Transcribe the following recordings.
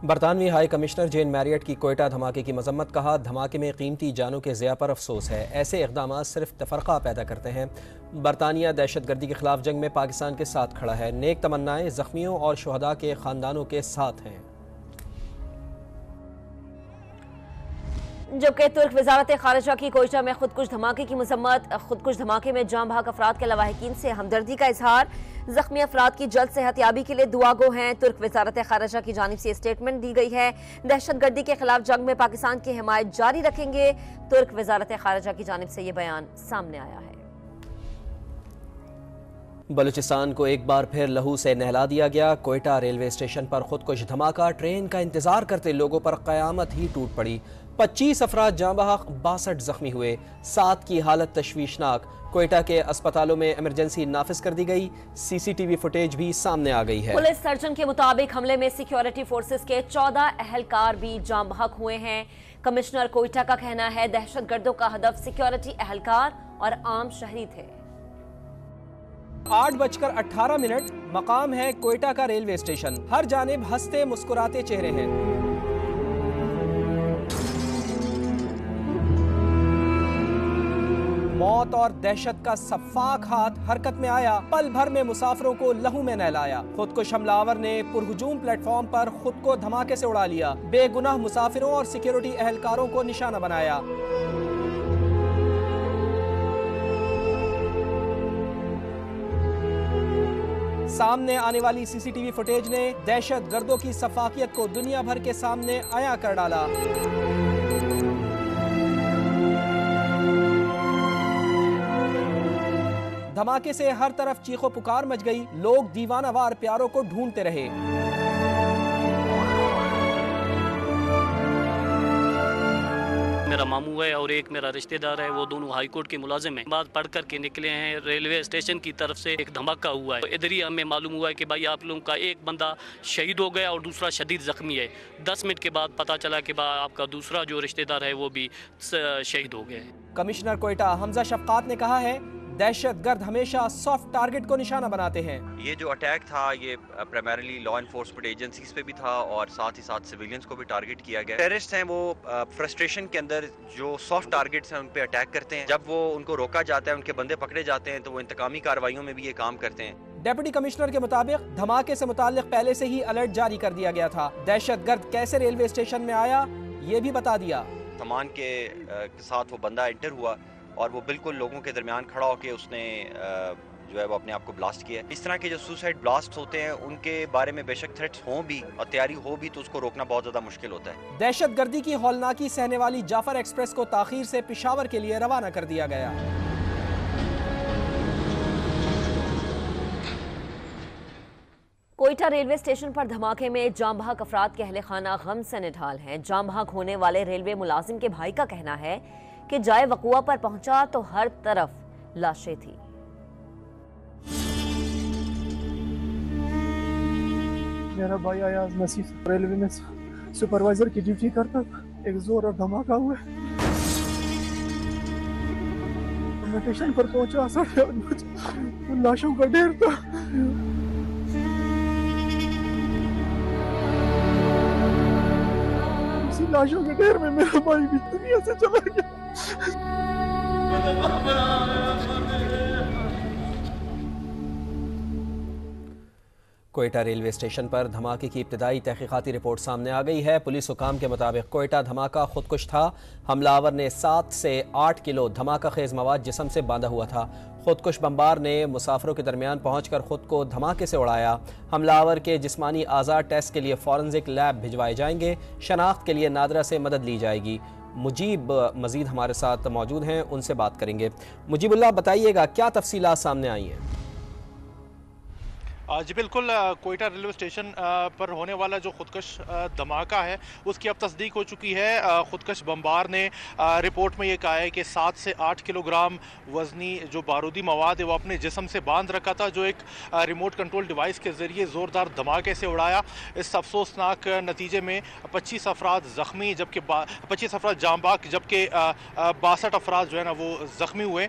बरतानवी high commissioner जेन Marriott की कोयटा धमाके की मजम्मत। कहा, धमाके में कीमती जानों के ज़िया पर अफसोस है। ऐसे इक़दाम सिर्फ तफरक़ा पैदा करते हैं। बरतानिया दहशत गर्दी के खिलाफ जंग में पाकिस्तान के साथ खड़ा है। नेक तमन्नाएं ज़ख्मियों और शुहदा के ख़ानदानों के साथ हैं। जबकि तुर्क वजारत खारजा की कोयटा में खुदकुश धमाके की मजम्मत। खुदकुश धमाके में जाम बहक अफराद के लवाहिकीन से हमदर्दी का इजहार। जख्मी अफराद की जल्द सेहतयाबी के लिए दुआ गो हैं। तुर्क वजारत खारजा की जानिब से स्टेटमेंट दी गई है। दहशत गर्दी के खिलाफ जंग में पाकिस्तान की हिमायत जारी रखेंगे। तुर्क वजारत खारजा की जानिब से यह बयान सामने आया है। बलूचिस्तान को एक बार फिर लहू से नहला दिया गया। कोयटा रेलवे स्टेशन पर खुदकुश धमाका। ट्रेन का इंतजार करते लोगों पर कयामत ही टूट पड़ी। 25 अफराद जाँ बहक, 62 जख्मी हुए। 7 की हालत तशवीशनाक। कोयटा के अस्पतालों में इमरजेंसी नाफिज कर दी गई। CCTV फुटेज भी सामने आ गई है। पुलिस सर्जन के मुताबिक हमले में सिक्योरिटी फोर्सेस के 14 एहलकार भी जाँ बहक हुए हैं। कमिश्नर कोयटा का कहना है दहशत गर्दों का हदफ सिक्योरिटी एहलकार और आम शहरी थे। 8:18 मकाम है कोयटा का रेलवे स्टेशन। हर जानिब हंसते मुस्कुराते चेहरे हैं। मौत और दहशत का सफाक हाथ हरकत में आया। पल भर में मुसाफिरों को लहू में नहलाया। खुदकुश हमलावर ने पुरहुजूम प्लेटफॉर्म पर खुद को धमाके से उड़ा लिया। बेगुनाह मुसाफिरों और सिक्योरिटी एहलकारों को निशाना बनाया। सामने आने वाली CCTV फुटेज ने दहशत गर्दों की सफाकियत को दुनिया भर के सामने आया कर डाला। धमाके से हर तरफ चीखों पुकार मच गई। लोग दीवानावार प्यारों को ढूंढते रहे। मेरा मामू है और एक मेरा रिश्तेदार है, वो दोनों हाई कोर्ट के मुलाजिम हैं। बात पढ़ करके निकले हैं, रेलवे स्टेशन की तरफ से एक धमाका हुआ है। इधर ही हमें मालूम हुआ है कि भाई आप लोगों का एक बंदा शहीद हो गया और दूसरा शदीद जख्मी है। 10 मिनट के बाद पता चला कि आपका दूसरा जो रिश्तेदार है वो भी शहीद हो गया है। कमिश्नर कोयटा हमजा शफकात ने कहा है दहशत गर्द हमेशा सॉफ्ट टारगेट को निशाना बनाते हैं। ये जो अटैक था ये प्राइमरीली लॉ एनफोर्समेंट एजेंसीज पे भी था और साथ ही साथ सिविलियंस को भी टारगेट किया गया। टेररिस्ट हैं वो फ्रस्ट्रेशन के अंदर जो सॉफ्ट टारगेट्स हैं उन पे अटैक करते हैं। जब वो उनको रोका जाता है, उनके बंदे पकड़े जाते हैं तो वो इंतकामी कार्रवाइयों में भी ये काम करते हैं। डेप्यूटी कमिश्नर के मुताबिक धमाके से मुताल्लिक पहले से ही अलर्ट जारी कर दिया गया था। दहशत गर्द कैसे रेलवे स्टेशन में आया ये भी बता दिया। सामान के साथ वो बंदा एंटर हुआ और वो बिल्कुल लोगों के दरमियान खड़ा होकर उसने जो है वो अपने आप को ब्लास्ट किया। इस तरह के जो सुसाइड ब्लास्ट होते हैं उनके बारे में बेशक थ्रेट्स हों भी और तैयारी हो भी तो उसको रोकना बहुत ज़्यादा मुश्किल होता है। दहशत गर्दी की हौलनाकी सहने वाली जाफर एक्सप्रेस को ताखीर से पेशावर के लिए रवाना कर दिया गया। कोयटा रेलवे स्टेशन पर धमाके में जाम बहक अफराद के अहले खाना गम से निढाल हैं। जाम बहक होने वाले रेलवे मुलाजिम के भाई का कहना है कि जाए वकुआ पर पहुंचा तो हर तरफ लाशें थी। मेरा भाई अयाज नसीफ रेलवे में सुपरवाइजर की ड्यूटी करता था। एक जोर और धमाका हुआ। मैं स्टेशन पर पहुंचा, लाशों का ढेर था। उसी लाशों के ढेर में मेरा भाई भी दुनिया से चला गया। कोयटा रेलवे स्टेशन पर धमाके की इब्तिदाई तहकीकाती रिपोर्ट सामने आ गई है। पुलिस हुकाम के मुताबिक कोयटा धमाका खुदकुश था। हमलावर ने 7 से 8 किलो धमाका खेज मवाद जिस्म से बांधा हुआ था। खुदकुश बम्बार ने मुसाफिरों के दरमियान पहुंचकर खुद को धमाके से उड़ाया। हमलावर के जिस्मानी आज़ाद टेस्ट के लिए फॉरेंसिक लैब भिजवाए जाएंगे। शनाख्त के लिए नादरा से मदद ली जाएगी। मुजीब मजीद हमारे साथ मौजूद हैं, उनसे बात करेंगे। मुजीबुल्लाह, बताइएगा क्या तफसीलात सामने आई हैं? जी बिल्कुल, कोयटा रेलवे स्टेशन पर होने वाला जो खुदकश धमाका है उसकी अब तस्दीक हो चुकी है। खुदकश बम्बार ने रिपोर्ट में ये कहा है कि 7 से 8 किलोग्राम वज़नी जो बारूदी मवाद है वो अपने जिस्म से बांध रखा था, जो एक रिमोट कंट्रोल डिवाइस के ज़रिए ज़ोरदार धमाके से उड़ाया। इस अफसोसनाक नतीजे में 25 अफराद ज़ख्मी, जबकि 25 अफराद जाँ बहक, जबकि 62 अफराद जो है ना वो ज़ख्मी हुए।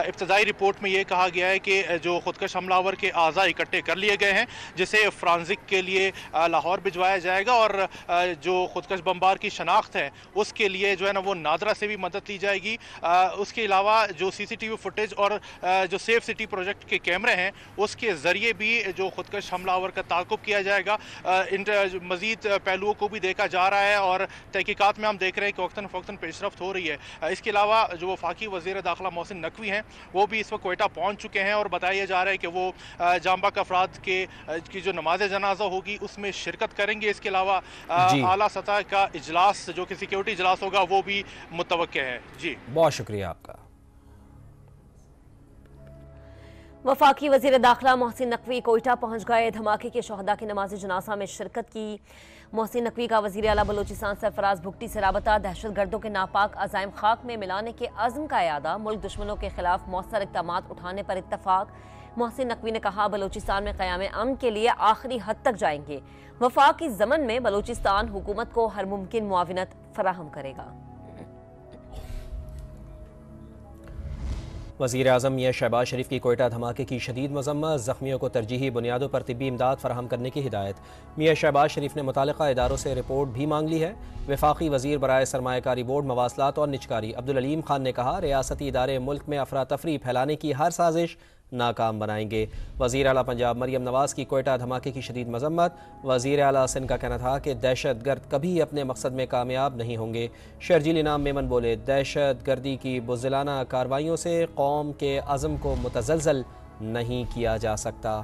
इब्तदाई रिपोर्ट में ये कहा गया है कि जो खुदकश हमलावर के आज़ा इकट्ठे कर लिए गए हैं, जिसे फ्रांसिक के लिए लाहौर भिजवाया जाएगा और जो खुदकश बमबार की शनाख्त है उसके लिए जो है ना वो नादरा से भी मदद ली जाएगी। उसके अलावा जो CCTV फुटेज और जो सेफ सिटी प्रोजेक्ट के कैमरे हैं उसके ज़रिए भी जो खुदकश हमलावर का ताक़ुब किया जाएगा। इन मज़ीद पहलुओं को भी देखा जा रहा है और तहकीकात में हम देख रहे हैं कि वक्तन फ़वक्तन पेशरफ्त हो रही है। इसके अलावा जो वफाकी वज़ीर दाखिला मोहसिन नकवी हैं वो भी इस वक्त कोयटा पहुँच चुके हैं और बताया जा रहा है कि वो जांबाक अफराद की जो नमाज जनाजा होगी उसमें शिरकत करेंगे। इसके अलावा आला सतह का इजलास जो कि सिक्योरिटी इजलास होगा वो भी मुतवक्के है। जी बहुत शुक्रिया आपका। वफाकी वज़ीर दाखिला मोहसिन नकवी कोयटा पहुंच गए। धमाके के शहदा की नमाज जनाजा में शिरकत की। मोहसिन नकवी का वज़ीर आला बलोचिस्तान सरफराज भुगटी से राबता, दहशत गर्दों के नापाक अज़ाइम खाक में मिलाने के अज़्म का यादा, मुल्क दुश्मनों के खिलाफ मौसर इक़दामात उठाने पर इत्तफाक। मोहसिन नकवी ने कहा बलोचिस्तान में क़याम अमन के लिए आखिरी हद तक जाएंगे। वफाक की ज़मन में बलोचिस्तान हुकूमत को हर मुमकिन मुआविनत फराहम करेगा। वज़ीर आज़म मियां शहबाज शरीफ की कोयटा धमाके की शदीद मज़म्मत, ज़ख्मियों को तरजीही बुनियादों पर तिब्बी इमदाद फराहम करने की हिदायत। मियां शहबाज शरीफ ने मुतालिका इदारों से रिपोर्ट भी मांग ली है। वफाकी वज़ीर बराए सरमायाकारी बोर्ड, मवासलात और निजकारी अब्दुल अलीम खान ने कहा रियासती इदारे मुल्क में अफरा तफरी फैलाने की हर साजिश नाकाम बनाएंगे। वज़ीर आला पंजाब मरियम नवाज़ की कोयटा धमाके की शदीद मज़म्मत। वज़ीर आला सिंध का कहना था कि दहशत गर्द कभी अपने मकसद में कामयाब नहीं होंगे। शर्जील इनाम मेमन बोले दहशत गर्दी की बुज़दिलाना कार्रवाइयों से कौम के अज़म को मुतज़लज़ल नहीं किया जा सकता।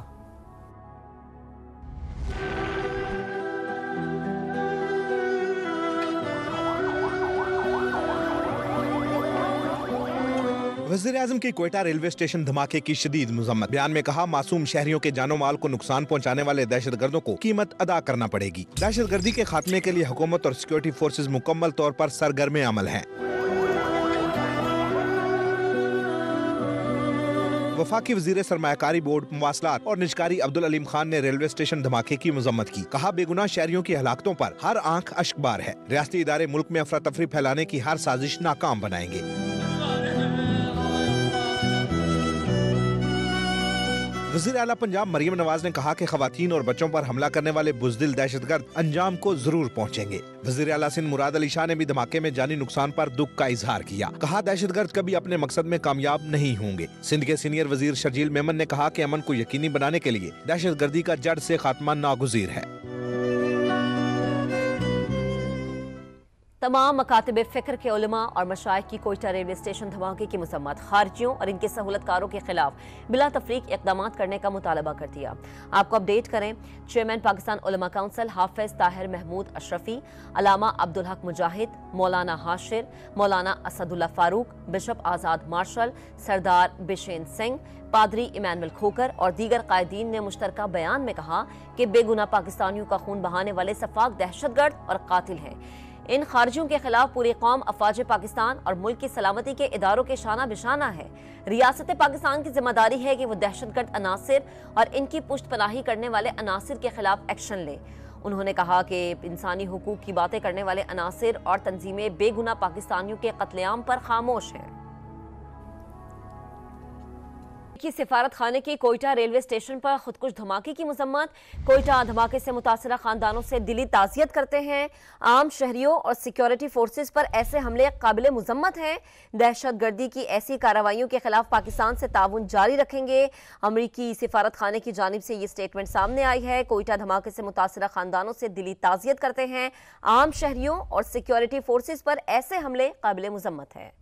वज़ीर आज़म की कोयटा रेलवे स्टेशन धमाके की शदीद मज़म्मत। बयान में कहा मासूम शहरियों के जानो माल को नुकसान पहुंचाने वाले दहशत गर्दों को कीमत अदा करना पड़ेगी। दहशत गर्दी के खात्मे के लिए हुकूमत और सिक्योरिटी फोर्सेज मुकम्मल तौर पर सरगर्म अमल हैं। वफाकी वज़ीर सरमायाकारी बोर्ड, मवासलात और निजकारी अब्दुल अलीम खान ने रेलवे स्टेशन धमाके की मज़म्मत की। कहा बेगुनाह शहरियों की हलाकतों पर हर आंख अश्कबार है। रियासती इदारे मुल्क में अफरा तफरी फैलाने की हर साजिश नाकाम बनाएंगे। वज़ीर आला पंजाब मरियम नवाज ने कहा कि खवातीन और बच्चों पर हमला करने वाले बुज़दिल दहशतगर्द अंजाम को जरूर पहुंचेंगे। वज़ीर आला सिंध मुराद अली शाह ने भी धमाके में जानी नुकसान पर दुख का इजहार किया। कहा दहशतगर्द कभी अपने मकसद में कामयाब नहीं होंगे। सिंध के सीनियर वज़ीर शर्जील मेमन ने कहा कि अमन को यकीनी बनाने के लिए दहशतगर्दी का जड़ से खात्मा नागुज़ीर है। तमाम मकातब फ़िक्र के उलमा और मशाइख की कोयटा रेलवे स्टेशन धमाके की मसम्मत, खारजियों और इनके सहूलतकारों के खिलाफ बिला तफरीक इक़दाम करने का मुतालबा कर दिया। आपको अपडेट करें, चेयरमैन पाकिस्तान उलमा काउंसिल हाफिज ताहिर महमूद अशरफी, अलामा अब्दुल हक मुजाहिद, मौलाना हाशिर, मौलाना असदुल्ला फारूक, बिशप आज़ाद मार्शल, सरदार बिशेन सिंह, पादरी इमानुअल खोकर और दीगर कायदीन ने मुश्तरका बयान में कहा कि बेगुनाह पाकिस्तानियों का खून बहाने वाले सफाक दहशतगर्द और कातिल हैं। इन खारजियों के खिलाफ पूरी कौम अफवाज पाकिस्तान और मुल्क की सलामती के इदारों के शाना बिशाना है। रियासत पाकिस्तान की जिम्मेदारी है कि वो दहशतगर्द अनासिर और इनकी पुष्ट पनाही करने वाले अनासिर के खिलाफ एक्शन ले। उन्होंने कहा कि इंसानी हुकूक की बातें करने वाले अनासिर और तंजीमें बेगुनाह पाकिस्तानियों के कत्लेआम पर खामोश हैं। की सिफारत खाने की कोयटा रेलवे स्टेशन पर खुदकुश धमाके की मजम्मत। कोयटा धमाके से मुतासरा खानदानों से दिली ताज़ियत करते हैं। आम शहरियों और सिक्योरिटी फोर्सेस पर ऐसे हमले काबिल मुजम्मत हैं। दहशत गर्दी की ऐसी कार्रवाइयों के खिलाफ पाकिस्तान से ताउन जारी रखेंगे। अमरीकी सिफारत खाने की जानिब से ये स्टेटमेंट सामने आई है। कोयटा धमाके से मुतासरा खानदानों से दिली ताज़ियत करते हैं। आम शहरियों और सिक्योरिटी फोर्सेस पर ऐसे हमले काबिल मुजम्मत है।